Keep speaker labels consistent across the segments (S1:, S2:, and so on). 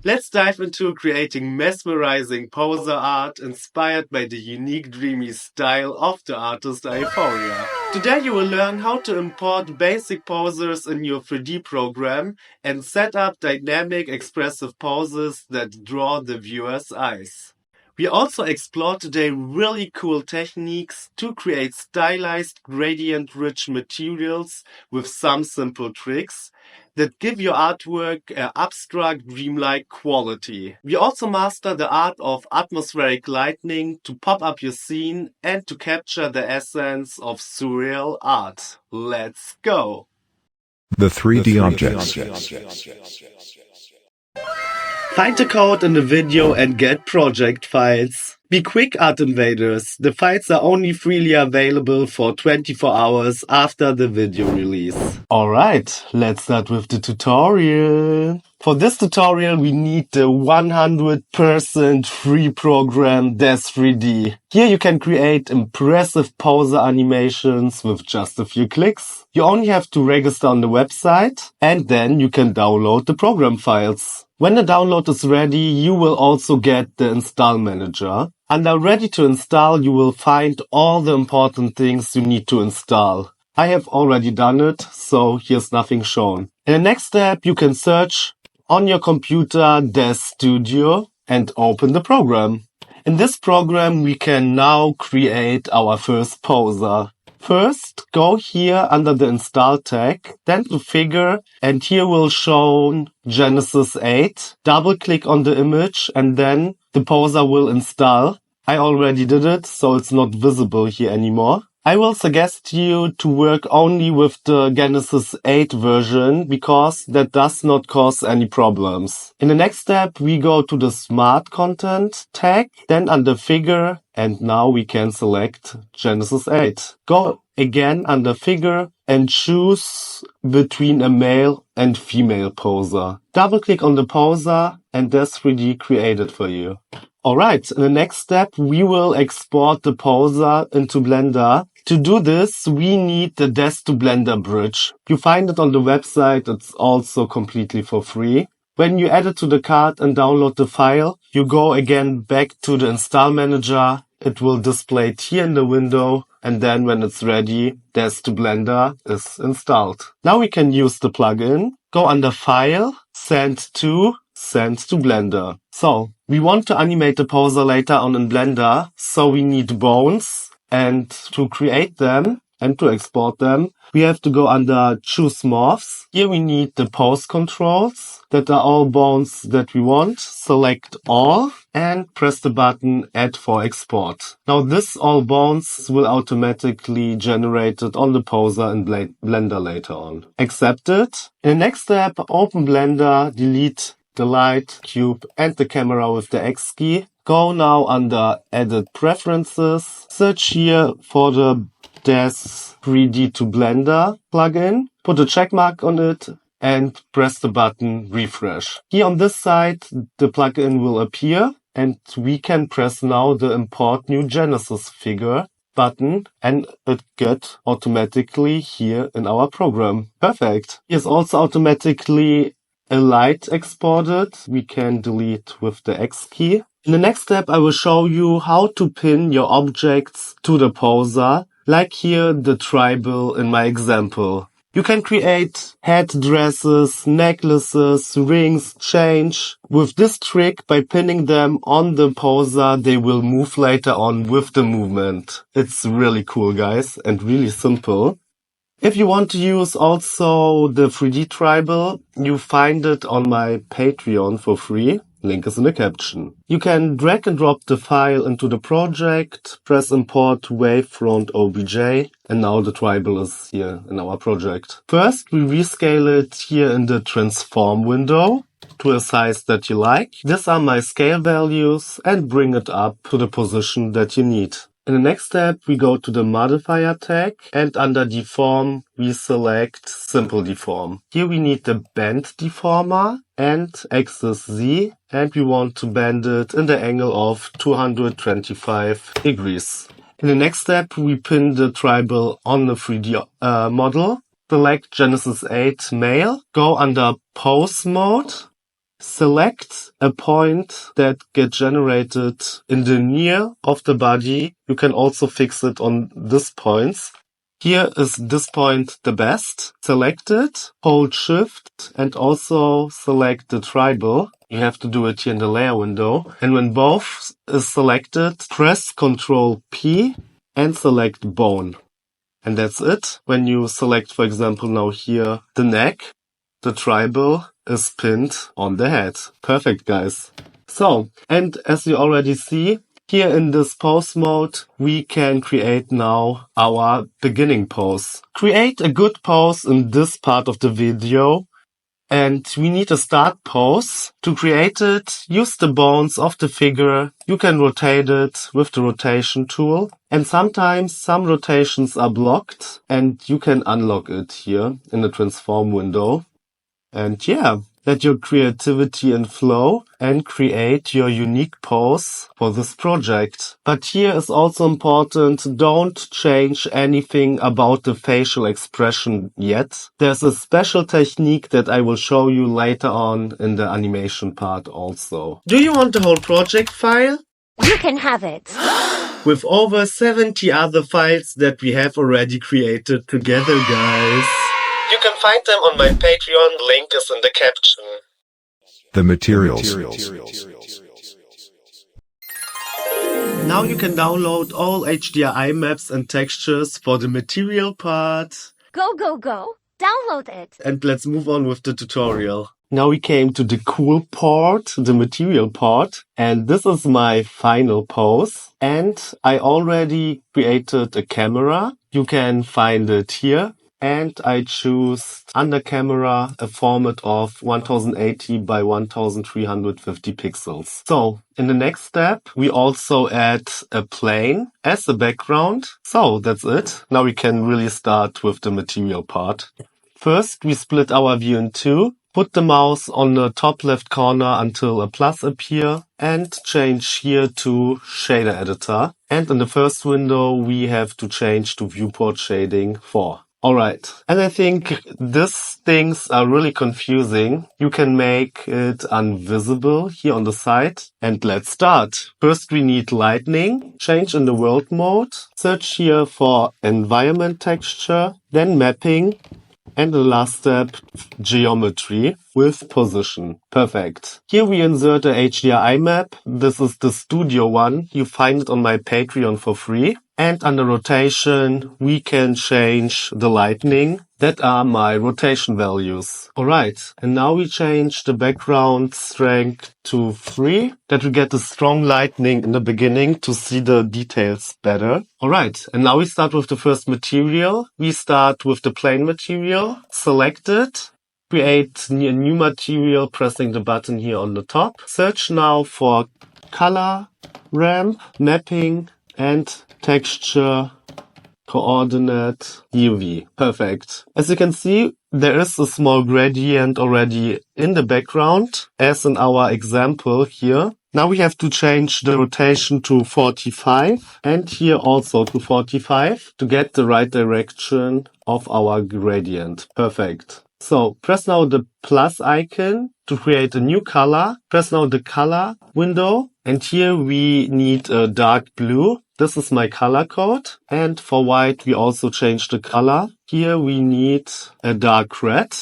S1: Let's dive into creating mesmerizing poser art inspired by the unique dreamy style of the artist Aeforia. Today you will learn how to import basic posers in your 3D program and set up dynamic expressive poses that draw the viewer's eyes. We also explore today really cool techniques to create stylized gradient-rich materials with some simple tricks that give your artwork an abstract, dreamlike quality. We also master the art of atmospheric lighting to pop up your scene and to capture the essence of surreal art. Let's go!
S2: The 3D objects.
S1: Find the code in the video and get project files. Be quick, art invaders. The files are only freely available for 24 hours after the video release. Alright, let's start with the tutorial. For this tutorial we need the 100% free program Daz 3D. Here you can create impressive poser animations with just a few clicks. You only have to register on the website and then you can download the program files. When the download is ready, you will also get the install manager. Under ready to install, you will find all the important things you need to install. I have already done it, so here's nothing shown. In the next step, you can search on your computer Daz Studio and open the program. In this program, we can now create our first poser. First, go here under the install tag, then to figure, and here will show Genesis 8. Double click on the image and then the poser will install. I already did it, so it's not visible here anymore. I will suggest you to work only with the Genesis 8 version because that does not cause any problems. In the next step, we go to the Smart Content tag, then under Figure, and now we can select Genesis 8. Go again under Figure and choose between a male and female poser. Double click on the poser and Daz 3D created for you. Alright, in the next step, we will export the poser into Blender. To do this, we need the Daz to Blender bridge. You find it on the website, it's also completely for free. When you add it to the cart and download the file, you go again back to the install manager. It will display it here in the window, and then when it's ready, Daz to Blender is installed. Now we can use the plugin. Go under File, Send to Blender. So, we want to animate the poser later on in Blender, so we need bones. And to create them and to export them, we have to go under Choose Morphs. Here we need the pose controls that are all bones that we want. Select all and press the button Add for Export. Now this all bones will automatically generate it on the poser in Blender later on. Accept it. In the next step, open Blender, delete the light, cube and the camera with the X key. Go now under Edit Preferences. Search here for the Daz 3D to Blender plugin. Put a check mark on it and press the button Refresh. Here on this side, the plugin will appear and we can press now the Import New Genesis Figure button and it gets automatically here in our program. Perfect. Here's also automatically a light exported. We can delete with the X key. In the next step, I will show you how to pin your objects to the poser, like here the tribal in my example. You can create headdresses, necklaces, rings, chains. With this trick, by pinning them on the poser, they will move later on with the movement. It's really cool, guys, and really simple. If you want to use also the 3D tribal, you find it on my Patreon for free. Link is in the caption. You can drag and drop the file into the project, press import wavefront OBJ, and now the tribal is here in our project. First, we rescale it here in the transform window to a size that you like. These are my scale values and bring it up to the position that you need. In the next step, we go to the modifier tag and under deform, we select simple deform. Here we need the bend deformer and axis Z and we want to bend it in the angle of 225 degrees. In the next step, we pin the tribal on the 3D model. Select Genesis 8 male, go under pose mode, select a point that gets generated in the near of the body. You can also fix it on this points. Here is this point the best. Select it, hold shift and also select the tribal. You have to do it here in the layer window. And when both is selected, press Ctrl P and select bone. And that's it. When you select, for example, now here the neck, the tribal is pinned on the head. Perfect, guys. So, and as you already see, here in this pose mode, we can create now our beginning pose. Create a good pose in this part of the video. And we need a start pose. To create it, use the bones of the figure. You can rotate it with the rotation tool. And sometimes some rotations are blocked and you can unlock it here in the transform window. And yeah, let your creativity and flow and create your unique pose for this project. But here is also important, don't change anything about the facial expression yet. There's a special technique that I will show you later on in the animation part also. Do you want the whole project file?
S3: You can have it.
S1: With over 70 other files that we have already created together, guys. You can find them on my Patreon, link is in the caption.
S2: The materials.
S1: Now you can download all HDRI maps and textures for the material part.
S3: Go, go, go. Download it.
S1: And let's move on with the tutorial. Now we came to the cool part, the material part. And this is my final pose. And I already created a camera. You can find it here. And I choose under camera a format of 1080 by 1350 pixels. So in the next step, we also add a plane as a background. So that's it. Now we can really start with the material part. First, we split our view in two. Put the mouse on the top left corner until a plus appears and change here to shader editor. And in the first window, we have to change to viewport shading 4. Alright, and I think these things are really confusing. You can make it invisible here on the side. And let's start. First we need lightning, change in the world mode, search here for environment texture, then mapping, and the last step, geometry with position. Perfect. Here we insert a HDRI map. This is the studio one. You find it on my Patreon for free. And under rotation, we can change the lightning. That are my rotation values. Alright, and now we change the background strength to 3. That we get the strong lightning in the beginning to see the details better. Alright, and now we start with the first material. We start with the plane material. Select it. Create a new material, pressing the button here on the top. Search now for color, ramp, mapping, and texture, coordinate, UV. Perfect. As you can see, there is a small gradient already in the background, as in our example here. Now we have to change the rotation to 45 and here also to 45 to get the right direction of our gradient. Perfect. So press now the plus icon to create a new color. Press now the color window and here we need a dark blue. This is my color code. And for white we also change the color. Here we need a dark red.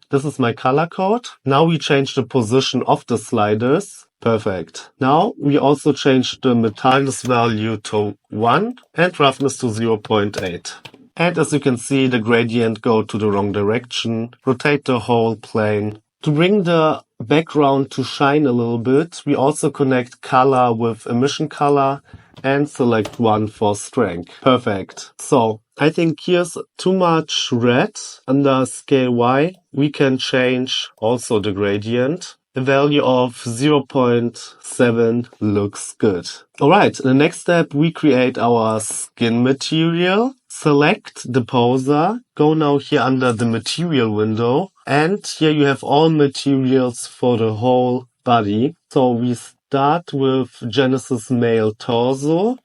S1: This is my color code. Now we change the position of the sliders. Perfect. Now we also change the metalness value to 1 and roughness to 0.8. And as you can see, the gradient go to the wrong direction. Rotate the whole plane. To bring the background to shine a little bit, we also connect color with emission color and select 1 for strength. Perfect. So I think here's too much red. Under scale Y, we can change also the gradient. A value of 0.7 looks good. Alright, in the next step, we create our skin material. Select the poser. Go now here under the material window. And here you have all materials for the whole body. So we start with Genesis male torso.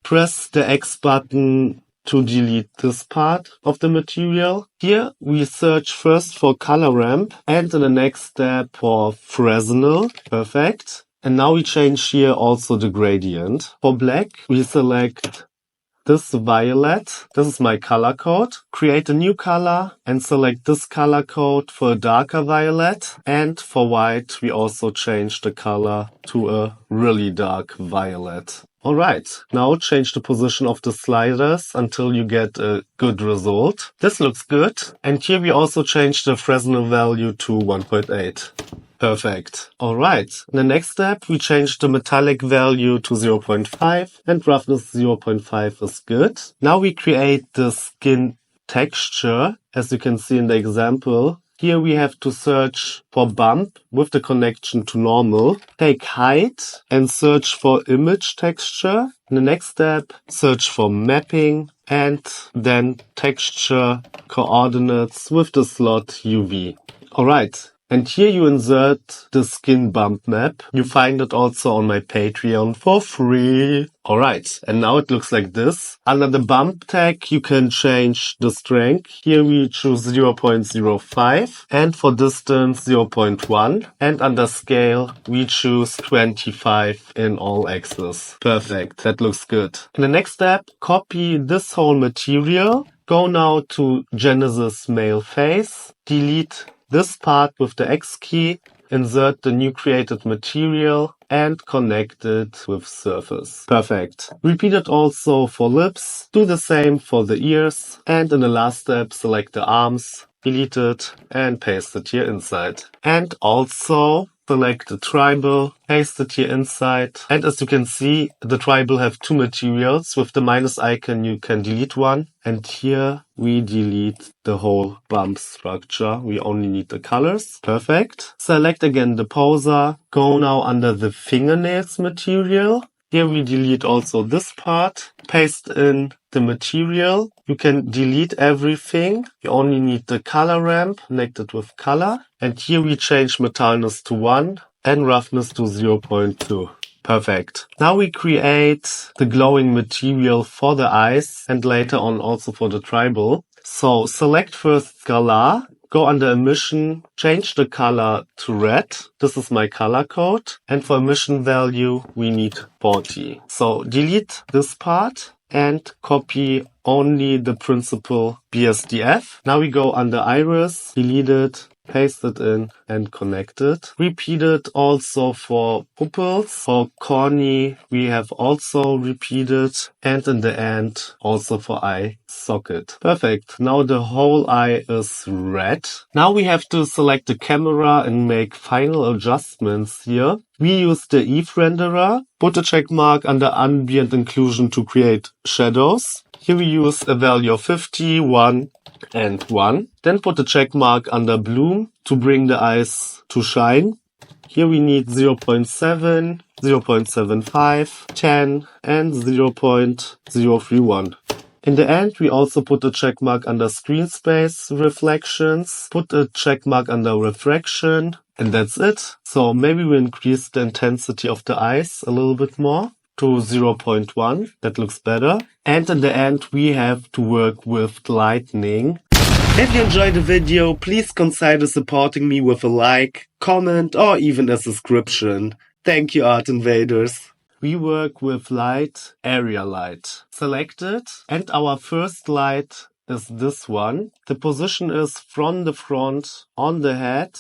S1: Press the X button to delete this part of the material. Here we search first for color ramp and in the next step for Fresnel. Perfect. And now we change here also the gradient. For black, we select this violet. This is my color code. Create a new color and select this color code for a darker violet. And for white, we also change the color to a really dark violet. Alright, now change the position of the sliders until you get a good result. This looks good. And here we also change the Fresnel value to 1.8. Perfect. Alright, in the next step we change the metallic value to 0.5 and roughness 0.5 is good. Now we create the skin texture, as you can see in the example. Here we have to search for bump with the connection to normal. Take height and search for image texture. In the next step, search for mapping and then texture coordinates with the slot UV. Alright. And here you insert the skin bump map. You find it also on my Patreon for free. Alright, and now it looks like this. Under the bump tag, you can change the strength. Here we choose 0.05 and for distance 0.1. And under scale, we choose 25 in all axes. Perfect, that looks good. In the next step, copy this whole material. Go now to Genesis male face. Delete this part with the X key, insert the new created material and connect it with surface. Perfect. Repeat it also for lips. Do the same for the ears. And in the last step, select the arms, delete it and paste it here inside. And also select the tribal, paste it here inside. And as you can see, the tribal have two materials. With the minus icon, you can delete one. And here we delete the whole bump structure. We only need the colors. Perfect. Select again the poser. Go now under the fingernails material. Here we delete also this part. Paste in the material. You can delete everything. You only need the color ramp connected with color. And here we change metalness to 1 and roughness to 0.2. Perfect. Now we create the glowing material for the eyes and later on also for the tribal. So select first Scala. Go under emission, change the color to red. This is my color code. And for emission value, we need 40. So delete this part and copy only the principal BSDF. Now we go under iris, delete it, paste it in and connect it. Repeat it also for pupils. For cornea, we have also repeated. And in the end, also for eye socket. Perfect. Now the whole eye is red. Now we have to select the camera and make final adjustments here. We use the Eve renderer. Put a check mark under ambient inclusion to create shadows. Here we use a value of 50, 1, and 1. Then put a check mark under bloom to bring the eyes to shine. Here we need 0.7, 0.75, 10, and 0.031. In the end, we also put a check mark under screen space reflections, put a check mark under refraction, and that's it. So maybe we increase the intensity of the eyes a little bit more to 0.1. That looks better. And in the end, we have to work with lightning. If you enjoyed the video, please consider supporting me with a like, comment, or even a subscription. Thank you, Art Invaders. We work with light, area light. Select it, and our first light is this one. The position is from the front on the head.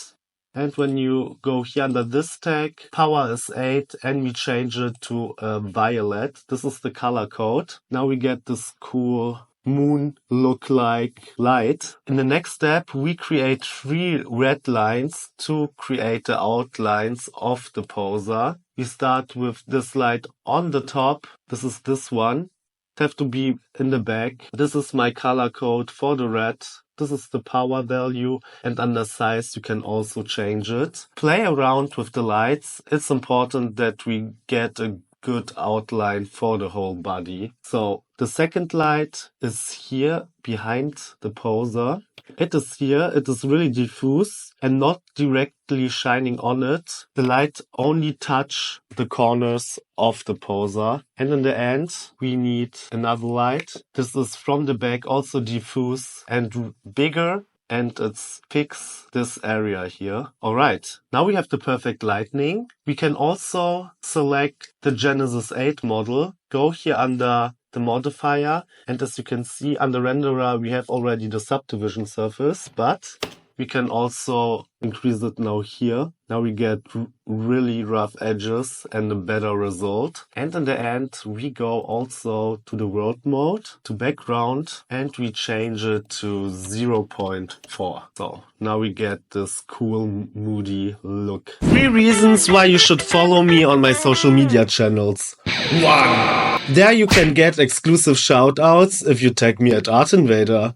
S1: And when you go here under this tag, power is 8 and we change it to violet. This is the color code. Now we get this cool moon look-like light. In the next step, we create 3 red lines to create the outlines of the poser. We start with this light on the top. This is this one. It have to be in the back. This is my color code for the red. This is the power value, and under size you can also change it. Play around with the lights. It's important that we get a good outline for the whole body. So the second light is here behind the poser. It is here, it is really diffuse and not directly shining on it. The light only touch the corners of the poser. And in the end, we need another light. This is from the back, also diffuse and bigger. And it's fix this area here. Alright, now we have the perfect lighting. We can also select the Genesis 8 model, go here under the modifier, and as you can see under renderer we have already the subdivision surface, but we can also increase it now here. Now we get really rough edges and a better result. And in the end, we go also to the world mode, to background, and we change it to 0.4. So now we get this cool, moody look. 3 reasons why you should follow me on my social media channels. 1. There you can get exclusive shoutouts if you tag me at Art Invader.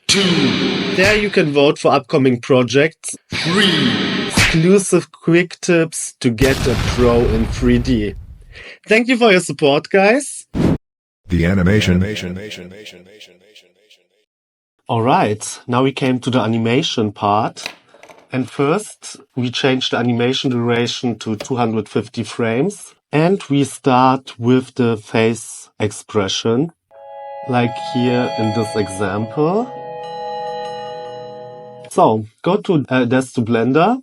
S1: 2. There you can vote for upcoming projects. 3. Exclusive quick tips to get a pro in 3D. Thank you for your support, guys.
S2: The animation.
S1: Alright, now we came to the animation part. And first, we change the animation duration to 250 frames. And we start with the face expression, like here in this example. So, go to Daz to Blender,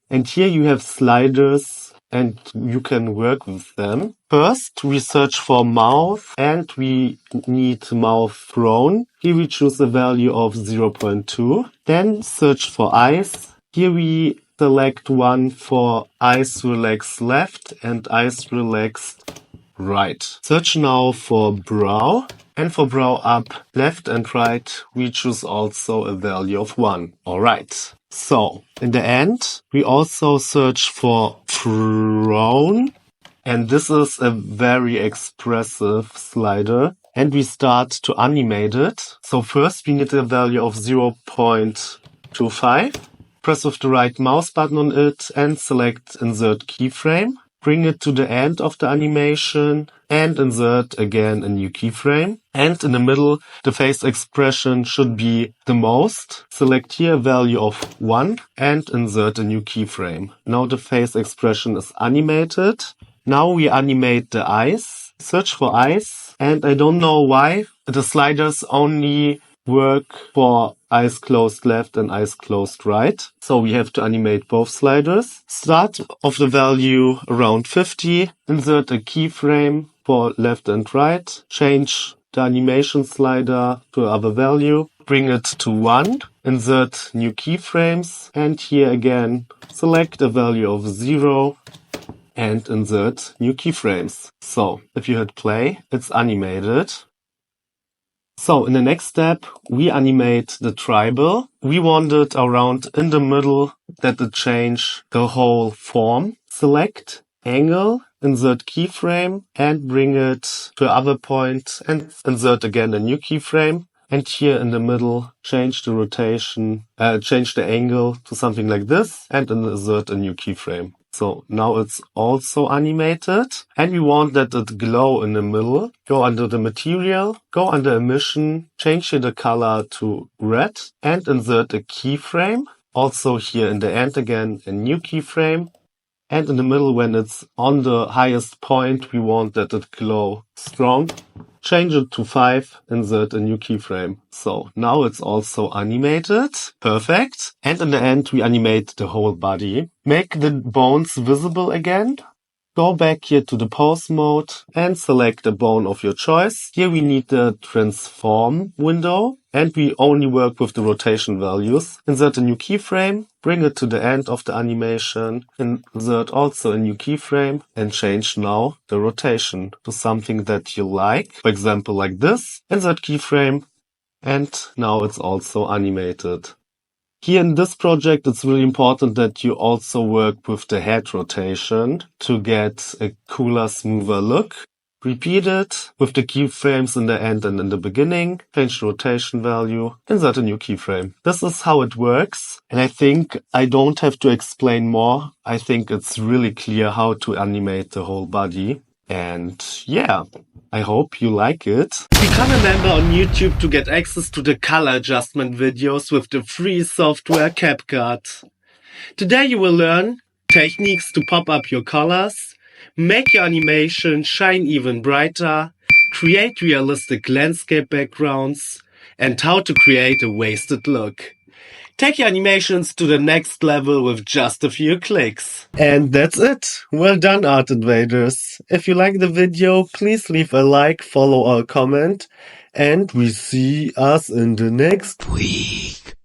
S1: and here you have sliders, and you can work with them. First, we search for mouth, and we need mouth grown. Here we choose a value of 0.2. Then search for eyes. Here we select one for eyes relaxed left and eyes relaxed right. Search now for brow. And for brow up, left and right, we choose also a value of 1. Alright. So, in the end, we also search for frown. And this is a very expressive slider. And we start to animate it. So first we need a value of 0.25. Press with the right mouse button on it and select Insert Keyframe. Bring it to the end of the animation and insert again a new keyframe. And in the middle, the face expression should be the most. Select here a value of 1 and insert a new keyframe. Now the face expression is animated. Now we animate the eyes. Search for eyes. And I don't know why the sliders only work for eyes closed left and eyes closed right. So we have to animate both sliders. Start of the value around 50. Insert a keyframe for left and right. Change the animation slider to another value. Bring it to 1. Insert new keyframes. And here again, select a value of 0. And insert new keyframes. So if you hit play, it's animated. So in the next step, we animate the tribal. We want it around in the middle that it change the whole form. Select angle, insert keyframe and bring it to other point and insert again a new keyframe. And here in the middle, change the rotation, change the angle to something like this and insert a new keyframe. So now it's also animated and we want that it glow in the middle. Go under the material, go under emission, change here the color to red and insert a keyframe. Also here in the end again, a new keyframe. And in the middle when it's on the highest point, we want that it glow strong. Change it to 5, insert a new keyframe. So now it's also animated. Perfect. And in the end, we animate the whole body. Make the bones visible again. Go back here to the pose mode and select a bone of your choice. Here we need the transform window and we only work with the rotation values. Insert a new keyframe, bring it to the end of the animation, insert also a new keyframe and change now the rotation to something that you like. For example, like this. Insert keyframe and now it's also animated. Here in this project, it's really important that you also work with the head rotation to get a cooler, smoother look. Repeat it with the keyframes in the end and in the beginning. Change the rotation value. Insert a new keyframe. This is how it works. And I think I don't have to explain more. I think it's really clear how to animate the whole body. And yeah, I hope you like it. Become a member on YouTube to get access to the color adjustment videos with the free software CapCut. Today you will learn techniques to pop up your colors, make your animation shine even brighter, create realistic landscape backgrounds, and how to create a wasted look. Take your animations to the next level with just a few clicks. And that's it. Well done, Art Invaders. If you like the video, please leave a like, follow or comment, and we see us in the next week.